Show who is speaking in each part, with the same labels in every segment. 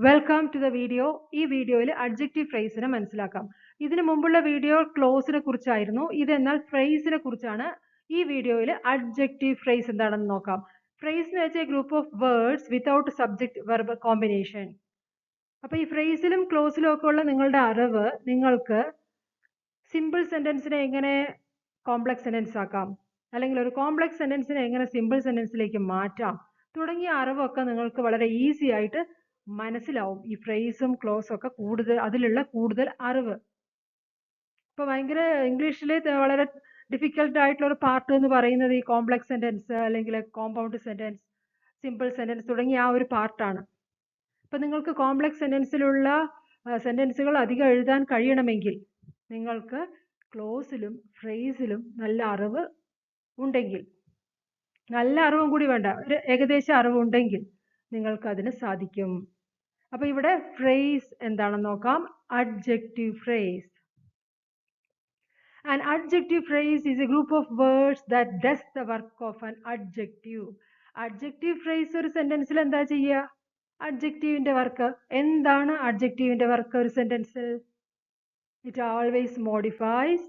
Speaker 1: Welcome to the video. ഈ വീഡിയോയിൽ adjective ഫ്രേസിനെ മനസ്സിലാക്കാം. ഇതിനു മുമ്പുള്ള വീഡിയോ ക്ലോസിനെ കുറിച്ചായിരുന്നു. ഇതെന്നാൽ ഫ്രേസിനെ കുറിച്ചാണ്. ഈ വീഡിയോയിൽ അഡ്ജക്റ്റീവ് ഫ്രേസ് എന്താണെന്ന് നോക്കാം. ഫ്രേസ് എന്ന് വെച്ചാൽ group of words without subject verb combination. അപ്പൊ ഈ ഫ്രേസിലും ക്ലോസിലും ഒക്കെ ഉള്ള നിങ്ങളുടെ അറിവ് നിങ്ങൾക്ക് സിമ്പിൾ സെന്റൻസിനെ എങ്ങനെ കോംപ്ലക്സ് സെന്റൻസ് ആക്കാം, അല്ലെങ്കിൽ ഒരു കോംപ്ലക്സ് സെന്റൻസിനെ എങ്ങനെ സിമ്പിൾ സെന്റൻസിലേക്ക് മാറ്റാം തുടങ്ങിയ അറിവൊക്കെ നിങ്ങൾക്ക് വളരെ ഈസി ആയിട്ട് മനസ്സിലാവും. ഈ ഫ്രേസും ക്ലോസും ഒക്കെ അതിലുള്ള കൂടുതൽ അറിവ്. ഇപ്പൊ ഭയങ്കര ഇംഗ്ലീഷിൽ വളരെ ഡിഫിക്കൽട്ട് ആയിട്ടുള്ള ഒരു പാർട്ട് എന്ന് പറയുന്നത് ഈ കോംപ്ലക്സ് സെന്റൻസ് അല്ലെങ്കിൽ കോമ്പൗണ്ട് സെന്റൻസ്, സിമ്പിൾ സെന്റൻസ് തുടങ്ങിയ ആ ഒരു പാർട്ടാണ്. ഇപ്പൊ നിങ്ങൾക്ക് കോംപ്ലക്സ് സെന്റൻസിലുള്ള സെന്റൻസുകൾ അധികം എഴുതാൻ കഴിയണമെങ്കിൽ നിങ്ങൾക്ക് ക്ലോസിലും ഫ്രേസിലും നല്ല അറിവ് ഉണ്ടെങ്കിൽ, നല്ല അറിവും കൂടി വേണ്ട, ഒരു ഏകദേശ അറിവുണ്ടെങ്കിൽ നിങ്ങൾക്ക് അതിന് സാധിക്കും. അപ്പൊ ഇവിടെ ഫ്രേസ് എന്താണെന്ന് നോക്കാം. Adjective phrase. An adjective phrase is a group of words that does the work of an adjective. Adjective phrase ഒരു സെന്റൻസിൽ എന്താ ചെയ്യുക? അഡ്ജക്റ്റീവിന്റെ വർക്ക് എന്താണ്? അഡ്ജക്റ്റീവിന്റെ വർക്ക് ഒരു സെന്റൻസിൽ it always modifies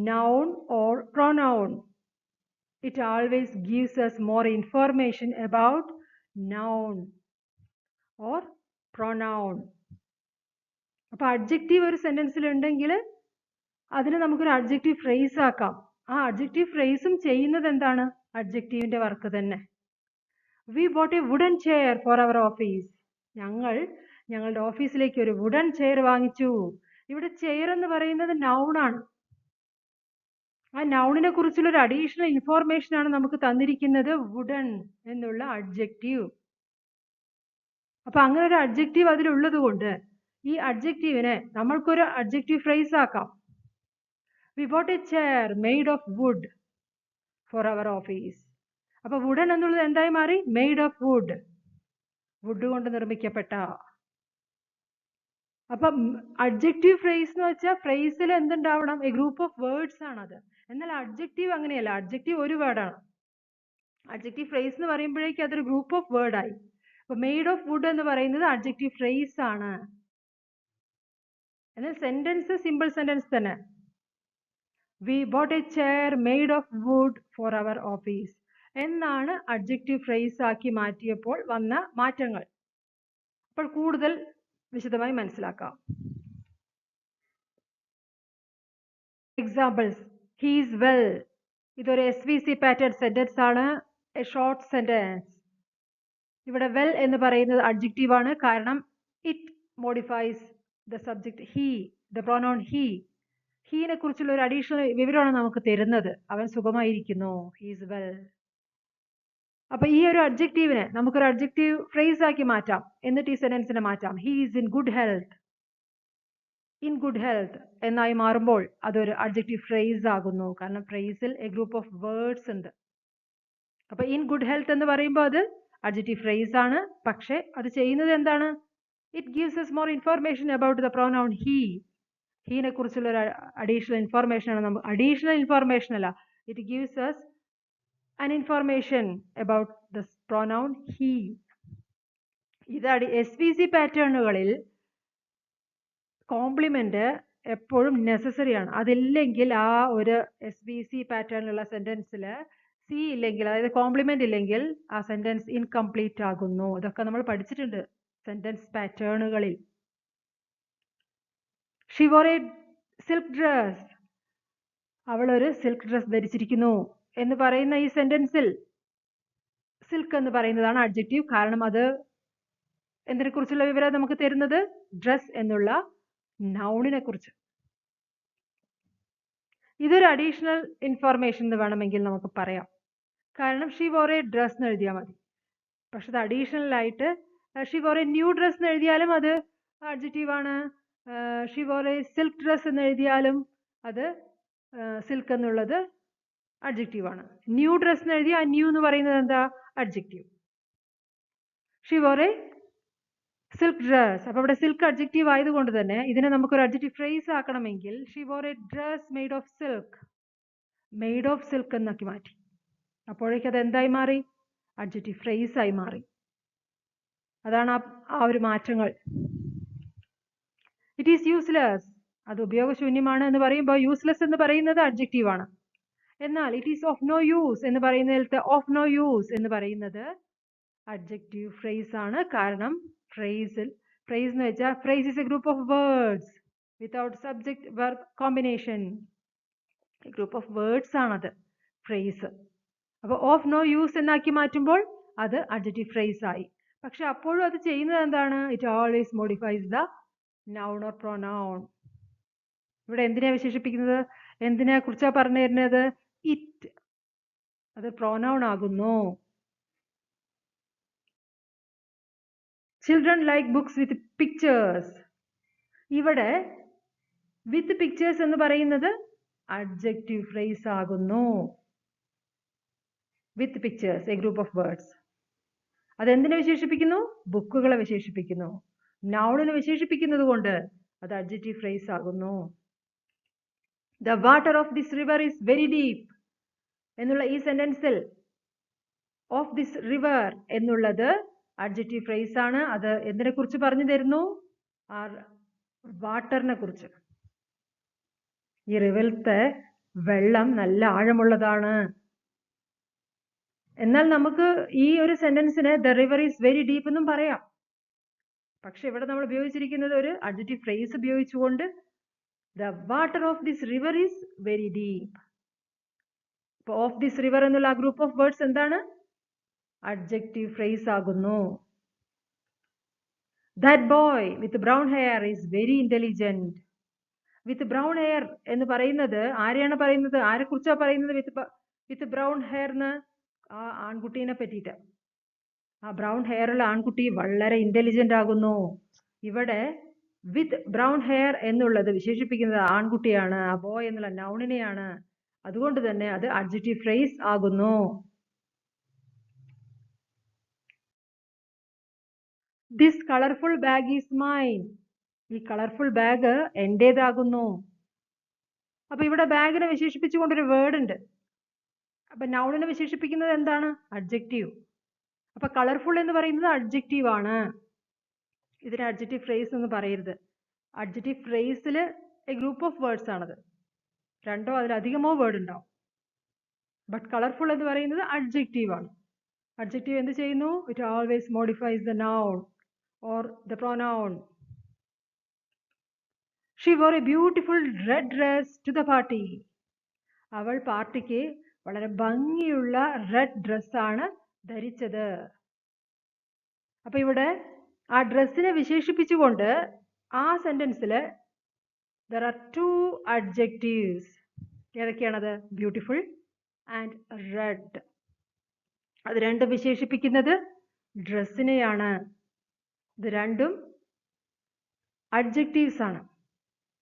Speaker 1: noun or pronoun. It always gives us more information about noun or pronoun. അപ്പൊ adjective ഒരു സെന്റൻസിൽ ഉണ്ടെങ്കിൽ അതിനെ നമുക്കൊരു അഡ്ജക്റ്റീവ് ഫ്രേസ് ആക്കാം. ആ അഡ്ജക്റ്റീവ് ഫ്രേസും ചെയ്യുന്നത് എന്താണ്? അഡ്ജക്റ്റീവിന്റെ വർക്ക് തന്നെ. We bought a wooden chair for our office. ഞങ്ങളുടെ ഓഫീസിലേക്ക് ഒരു വുഡൻ ചെയർ വാങ്ങിച്ചു. ഇവിടെ ചെയർ എന്ന് പറയുന്നത് നൗണാണ്. ആ നൗണിനെ കുറിച്ചുള്ള ഒരു അഡീഷണൽ ഇൻഫോർമേഷൻ ആണ് നമുക്ക് തന്നിരിക്കുന്നത് വുഡൻ എന്നുള്ള അഡ്ജക്റ്റീവ്. അപ്പൊ അങ്ങനെ ഒരു അഡ്ജക്റ്റീവ് അതിലുള്ളത് കൊണ്ട് ഈ അഡ്ജക്റ്റീവിനെ നമ്മൾക്കൊരു അഡ്ജക്റ്റീവ് ഫ്രേസ് ആക്കാം. We bought a chair made of wood for our office. അപ്പൊ വുഡൻ എന്നുള്ളത് എന്തായി മാറി? മെയ്ഡ് ഓഫ് വുഡ്, വുഡ് കൊണ്ട് നിർമ്മിക്കപ്പെട്ട. അപ്പം അഡ്ജക്റ്റീവ് ഫ്രേസ് എന്ന് വെച്ചാൽ ഫ്രേസിൽ എന്തുണ്ടാവണം? എ ഗ്രൂപ്പ് ഓഫ് വേർഡ്സ് ആണത്. എന്നാൽ അഡ്ജക്റ്റീവ് അങ്ങനെയല്ല. അഡ്ജക്റ്റീവ് ഒരു വേർഡാണ്. അഡ്ജക്റ്റീവ് ഫ്രേസ് എന്ന് പറയുമ്പോഴേക്കും അതൊരു ഗ്രൂപ്പ് ഓഫ് വേർഡായി. അപ്പൊ മെയ്ഡ് ഓഫ് വുഡ് എന്ന് പറയുന്നത് അഡ്ജക്റ്റീവ് ഫ്രേസ് ആണ്. എന്നാൽ സെന്റൻസ് സിമ്പിൾ സെന്റൻസ് തന്നെ. We bought a chair made of wood for our office എന്നാണ് അഡ്ജക്റ്റീവ് ഫ്രേസ് ആക്കി മാറ്റിയപ്പോൾ വന്ന മാറ്റങ്ങൾ. അപ്പോൾ കൂടുതൽ വിശദമായി മനസ്സിലാക്കാം. എക്സാമ്പിൾസ്. He is well. ഇതൊരു SVC പാറ്റേൺ സെന്റൻസ് ആണ്. A short sentence. ഇവിടെ വെൽ എന്ന് പറയുന്നത് അഡ്ജക്റ്റീവ് ആണ്. കാരണം it modifies the subject he, the pronoun he. ഹീനെ കുറിച്ചുള്ള ഒരു അഡീഷണൽ വിവരമാണ് നമുക്ക് തരുന്നത്. അവൻ സുഖമായിരിക്കുന്നു. He's well. അപ്പൊ ഈ ഒരു അഡ്ജക്റ്റീവിനെ നമുക്കൊരു അഡ്ജക്റ്റീവ് ഫ്രേസ് ആക്കി മാറ്റാം. എന്നിട്ട് ഈ സെന്റൻസിനെ മാറ്റാം. He is in good health. In good health എന്നായി മാറുമ്പോൾ അതൊരു അഡ്ജക്റ്റീവ് ഫ്രേസ് ആകുന്നു. കാരണം ഫ്രേസിൽ എ ഗ്രൂപ്പ് ഓഫ് വേർഡ്സ് ഉണ്ട്. അപ്പൊ ഇൻ ഗുഡ് ഹെൽത്ത് എന്ന് പറയുമ്പോൾ അത് അഡ്ജക്റ്റീവ് ഫ്രേസ് ആണ്. പക്ഷെ അത് ചെയ്യുന്നത് എന്താണ്? It gives us more information about the pronoun he. ഹീനെ കുറിച്ചുള്ള ഒരു അഡീഷണൽ ഇൻഫോർമേഷൻ ആണ്. നമുക്ക് അഡീഷണൽ ഇൻഫോർമേഷൻ അല്ല, it gives us an information about the pronoun he. ഇതാണ് SVC പാറ്റേണുകളിൽ കോംപ്ലിമെന്റ് എപ്പോഴും നെസസറി ആണ്. അതില്ലെങ്കിൽ ആ ഒരു SVC പാറ്റേണിലുള്ള സെന്റൻസിൽ സി ഇല്ലെങ്കിൽ, അതായത് കോംപ്ലിമെന്റ് ഇല്ലെങ്കിൽ ആ സെന്റൻസ് ഇൻകംപ്ലീറ്റ് ആകുന്നു. ഇതൊക്കെ നമ്മൾ പഠിച്ചിട്ടുണ്ട് sentence പാറ്റേണുകളിൽ. She wore a silk dress. അവൾ ഒരു സിൽക്ക് ഡ്രസ് ധരിച്ചിരിക്കുന്നു എന്ന് പറയുന്ന ഈ സെന്റൻസിൽ സിൽക്ക് എന്ന് പറയുന്നതാണ് അഡ്ജക്റ്റീവ്. കാരണം അത് എന്തിനെ കുറിച്ചുള്ള വിവരം നമുക്ക് തരുന്നത്? ഡ്രസ് എന്നുള്ള നൗണിനെ കുറിച്ച്. ഇതൊരു അഡീഷണൽ ഇൻഫോർമേഷൻ എന്ന് വേണമെങ്കിൽ നമുക്ക് പറയാം. കാരണം ഷി വോർ എ ഡ്രസ് എന്ന് എഴുതിയാൽ മതി. പക്ഷെ അത് അഡീഷണൽ ആയിട്ട് she wore a new dress എന്ന് എഴുതിയാലും അത് അഡ്ജക്റ്റീവ് ആണ്. She wore a silk dress എന്ന് എഴുതിയാലും അത് സിൽക്ക് എന്നുള്ളത് അഡ്ജക്റ്റീവ് ആണ്. ന്യൂ ഡ്രസ് എന്ന് എഴുതിയ ആ ന്യൂ എന്ന് പറയുന്നത് എന്താ? Adjective. She wore a silk dress. അപ്പൊ ഇവിടെ സിൽക്ക് അഡ്ജക്റ്റീവ് ആയതുകൊണ്ട് തന്നെ ഇതിനെ നമുക്കൊരു അഡ്ജക്റ്റീവ് ഫ്രേസ് ആക്കണമെങ്കിൽ she wore a dress made of silk, made of silk എന്നാക്കി മാറ്റി. അപ്പോഴേക്കും അത് എന്തായി മാറി? അഡ്ജക്റ്റീവ് ഫ്രേസ് ആയി മാറി. അതാണ് ആ ഒരു മാറ്റങ്ങൾ. ഇറ്റ് ഈസ് യൂസ്ലെസ്, അത് ഉപയോഗശൂന്യമാണ് എന്ന് പറയുമ്പോൾ യൂസ്ലെസ് എന്ന് പറയുന്നത് അഡ്ജക്റ്റീവ് ആണ്. എന്നാൽ it is of no use എന്ന് പറയുന്നിടത്ത് ഓഫ് നോ യൂസ് എന്ന് പറയുന്നത് അഡ്ജക്റ്റീവ് ഫ്രേസ് ആണ്. കാരണം ഫ്രേസ് എന്ന് വെച്ചാൽ phrase is A group of words without subject verb combination. Group of words ആണത് ഫ്രേസ്. അപ്പോൾ ഓഫ് നോ യൂസ് എന്നാക്കി മാറ്റുമ്പോൾ അത് അഡ്ജക്റ്റീവ് ഫ്രേസ് ആയി. പക്ഷെ അപ്പോഴും അത് ചെയ്യുന്നത് എന്താണ്? It always modifies the noun or pronoun. ഇവിടെ എന്തിനാ വിശേഷിപ്പിക്കുന്നത്? എന്തിനെ കുറിച്ചാ പറഞ്ഞു തരുന്നത്? ഇറ്റ്, അത് പ്രൊനൗൺ ആകുന്നു. Children like books with pictures. ഇവിടെ വിത്ത് പിക്ചേഴ്സ് എന്ന് പറയുന്നത് അഡ്ജക്റ്റീവ് ഫ്രേസ് ആകുന്നു. With pictures, a group of words. അതെന്തിനെ വിശേഷിപ്പിക്കുന്നു? ബുക്കുകളെ വിശേഷിപ്പിക്കുന്നു. നൗണിനെ വിശേഷിപ്പിക്കുന്നത് കൊണ്ട് അത് അഡ്ജക്റ്റീവ് ഫ്രേസ് ആകുന്നു. The water of this river is very deep എന്നുള്ള ഈ സെന്റൻസിൽ ഓഫ് ദിസ് റിവർ എന്നുള്ളത് അഡ്ജക്റ്റീവ് ഫ്രേസ് ആണ്. അത് എന്തിനെ കുറിച്ച് പറഞ്ഞു തരുന്നു? ആ വാട്ടറിനെ കുറിച്ച്. ഈ റിവറിലത്തെ വെള്ളം നല്ല ആഴമുള്ളതാണ്. എന്നാൽ നമുക്ക് ഈ ഒരു സെന്റൻസിന് the river is very deep എന്നും പറയാം. പക്ഷെ ഇവിടെ നമ്മൾ ഉപയോഗിച്ചിരിക്കുന്നത് ഒരു അഡ്ജക്റ്റീവ് ഫ്രേസ് ഉപയോഗിച്ചുകൊണ്ട് the water of this river is very deep. അപ്പോൾ ഓഫ് ദിസ് റിവർ എന്നുള്ള ആ ഗ്രൂപ്പ് ഓഫ് വേർഡ്സ് എന്താണ്? അഡ്ജക്റ്റീവ് ഫ്രേസ് ആകുന്നു. That boy with brown hair is very intelligent. With brown hair എന്ന് പറയുന്നത് ആരെയാണ് പറയുന്നത്? ആരെ കുറിച്ചാണ് പറയുന്നത്? വിത്ത് ബ്രൗൺ ഹെയർ എന്ന് ആ ആൺകുട്ടീനെ പറ്റിയിട്ട്. ആ ബ്രൗൺ ഹെയർ ഉള്ള ആൺകുട്ടി വളരെ ഇന്റലിജന്റ് ആകുന്നു. ഇവിടെ വിത്ത് ബ്രൗൺ ഹെയർ എന്നുള്ളത് വിശേഷിപ്പിക്കുന്നത് ആൺകുട്ടിയാണ്, ആ ബോയ് എന്നുള്ള നൗണിനെയാണ്. അതുകൊണ്ട് തന്നെ അത് അഡ്ജക്റ്റീവ് ഫ്രേസ് ആകുന്നു. This colourful bag is mine. ഈ കളർഫുൾ ബാഗ് എന്റേതാകുന്നു. അപ്പൊ ഇവിടെ ബാഗിനെ വിശേഷിപ്പിച്ചുകൊണ്ടൊരു വേർഡ് ഉണ്ട്. അപ്പൊ നൗണിനെ വിശേഷിപ്പിക്കുന്നത് എന്താണ്? അഡ്ജക്റ്റീവ്. അപ്പൊ കളർഫുൾ എന്ന് പറയുന്നത് അഡ്ജക്റ്റീവ് ആണ്. ഇതിന് അഡ്ജക്റ്റീവ് ഫ്രേസ് എന്ന് പറയരുത്. അഡ്ജക്റ്റീവ് ഫ്രേസിൽ എ ഗ്രൂപ്പ് ഓഫ് വേർഡ്സ് ആണത്. രണ്ടോ അതിലധികമോ വേർഡ് ഉണ്ടാവും. ബട്ട് കളർഫുൾ എന്ന് പറയുന്നത് അഡ്ജക്റ്റീവ് ആണ്. അഡ്ജക്റ്റീവ് എന്ത് ചെയ്യുന്നു? It always modifies the noun or the pronoun. She wore a beautiful red dress to the party. അവൾ പാർട്ടിക്ക് വളരെ ഭംഗിയുള്ള റെഡ് ഡ്രസ്സാണ് ധരിച്ചത്. അപ്പൊ ഇവിടെ ആ ഡ്രസ്സിനെ വിശേഷിപ്പിച്ചുകൊണ്ട് ആ സെന്റൻസിൽ there are two adjectives. ഏതൊക്കെയാണത്? Beautiful and red. അത് രണ്ടും വിശേഷിപ്പിക്കുന്നത് ഡ്രസ്സിനെയാണ്. ഇത് രണ്ടും അഡ്ജക്റ്റീവ്സ് ആണ്.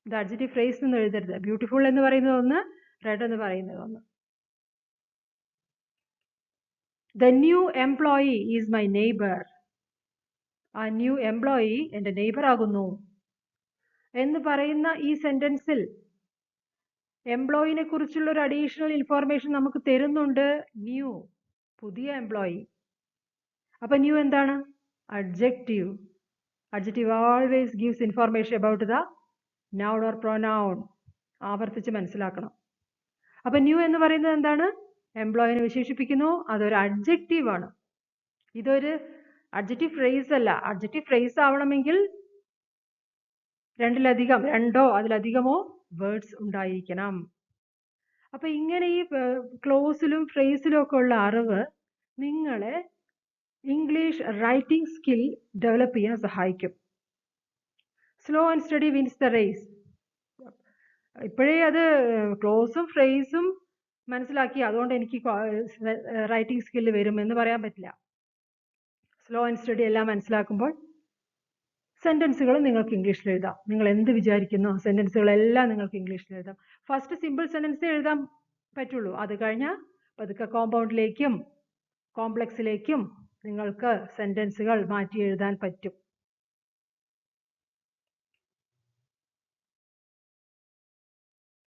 Speaker 1: ഇത് അഡ്ജക്റ്റീവ് ഫ്രേസ് എന്ന് എഴുതരുത്. ബ്യൂട്ടിഫുൾ എന്ന് പറയുന്നത് ഒന്ന്, റെഡ് എന്ന് പറയുന്നത് ഒന്ന്. The new employee is my neighbor. ആ ന്യൂ എംപ്ലോയി എൻ്റെ നെയ്ബർ ആകുന്നു എന്ന് പറയുന്ന ഈ സെന്റൻസിൽ എംപ്ലോയിനെ കുറിച്ചുള്ള ഒരു അഡീഷണൽ ഇൻഫോർമേഷൻ നമുക്ക് തരുന്നുണ്ട്. ന്യൂ, പുതിയ എംപ്ലോയി. അപ്പൊ ന്യൂ എന്താണ്? Adjective. Adjective always gives information about the noun or pronoun. ആവർത്തിച്ച് മനസ്സിലാക്കണം. അപ്പൊ ന്യൂ എന്ന് പറയുന്നത് എന്താണ്? എംപ്ലോയിനെ വിശേഷിപ്പിക്കുന്നു. അതൊരു അഡ്ജക്റ്റീവ് ആണ്. ഇതൊരു അഡ്ജക്റ്റീവ് ഫ്രേസ് അല്ല. അഡ്ജക്റ്റീവ് ഫ്രേസ് ആവണമെങ്കിൽ രണ്ടോ അതിലധികമോ വേർഡ്സ് ഉണ്ടായിരിക്കണം. അപ്പൊ ഇങ്ങനെ ഈ ക്ലോസിലും ഫ്രേസിലും ഒക്കെ ഉള്ള അറിവ് നിങ്ങളെ ഇംഗ്ലീഷ് റൈറ്റിംഗ് സ്കിൽ ഡെവലപ്പ് ചെയ്യാൻ സഹായിക്കും. Slow and steady wins the race. ഇപ്പോഴേ അത് ക്ലോസും ഫ്രേസും മനസ്സിലാക്കി അതുകൊണ്ട് എനിക്ക് റൈറ്റിംഗ് സ്കില്ല് വരും എന്ന് പറയാൻ പറ്റില്ല. സ്ലോ ആൻഡ് സ്റ്റഡി എല്ലാം മനസ്സിലാക്കുമ്പോൾ സെന്റൻസുകൾ നിങ്ങൾക്ക് ഇംഗ്ലീഷിൽ എഴുതാം. നിങ്ങൾ എന്ത് വിചാരിക്കുന്നു സെന്റൻസുകളെല്ലാം നിങ്ങൾക്ക് ഇംഗ്ലീഷിൽ എഴുതാം. ഫസ്റ്റ് സിമ്പിൾ സെന്റൻസേ എഴുതാൻ പറ്റുള്ളൂ. അത് കഴിഞ്ഞാൽ പതുക്കെ കോമ്പൗണ്ടിലേക്കും കോംപ്ലക്സിലേക്കും നിങ്ങൾക്ക് സെന്റൻസുകൾ മാറ്റി എഴുതാൻ പറ്റും.